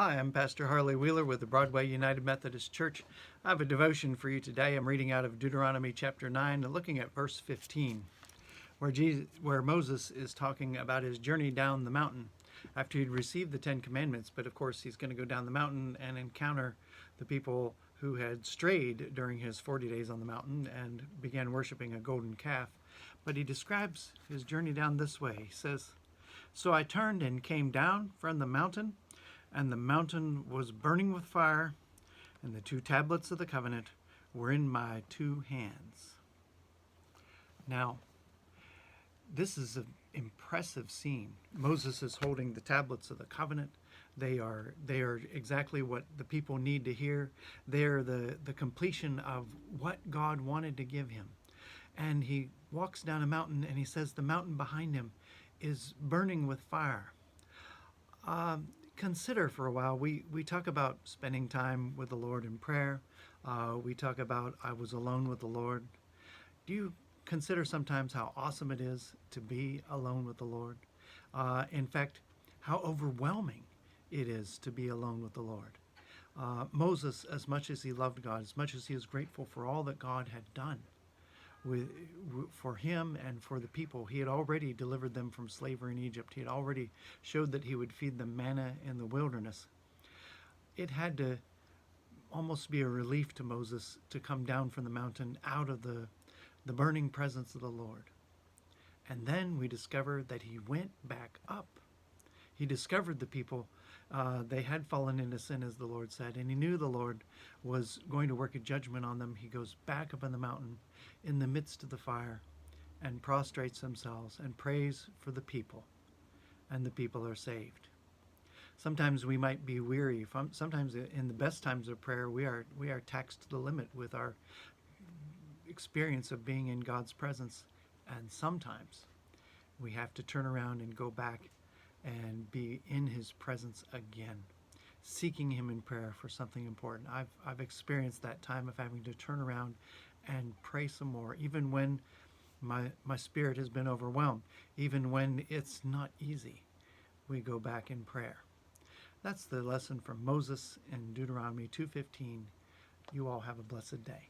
Hi, I'm Pastor Harley Wheeler with the Broadway United Methodist Church. I have a devotion for you today. I'm reading out of Deuteronomy chapter 9 and looking at verse 15, where Moses is talking about his journey down the mountain after he'd received the Ten Commandments. But of course, he's going to go down the mountain and encounter the people who had strayed during his 40 days on the mountain and began worshiping a golden calf. But he describes his journey down this way. He says, "So I turned and came down from the mountain, and the mountain was burning with fire, and the two tablets of the covenant were in my two hands." Now, this is an impressive scene. Moses is holding the tablets of the covenant. They are exactly what the people need to hear. They're the completion of what God wanted to give him. And he walks down a mountain and he says the mountain behind him is burning with fire. Consider for a while, we talk about spending time with the Lord in prayer. We talk about I was alone with the Lord. Do you consider sometimes how awesome it is to be alone with the Lord? In fact, how overwhelming it is to be alone with the Lord. Moses, as much as he loved God, as much as he was grateful for all that God had done with, for him and for the people, he had already delivered them from slavery in Egypt. He had already showed that he would feed them manna in the wilderness. It had to almost be a relief to Moses to come down from the mountain out of the burning presence of the Lord. And then we discover that he went back up. He discovered the people. They had fallen into sin, as the Lord said, and he knew the Lord was going to work a judgment on them. He goes back up on the mountain in the midst of the fire and prostrates themselves and prays for the people, and the people are saved. Sometimes we might be weary. Sometimes in the best times of prayer, we are taxed to the limit with our experience of being in God's presence. And sometimes we have to turn around and go back and be in his presence again, seeking him in prayer for something important. I've experienced that time of having to turn around and pray some more, even when my spirit has been overwhelmed, even when it's not easy. We go back in prayer. That's the lesson from Moses in Deuteronomy 2:15. You all have a blessed day.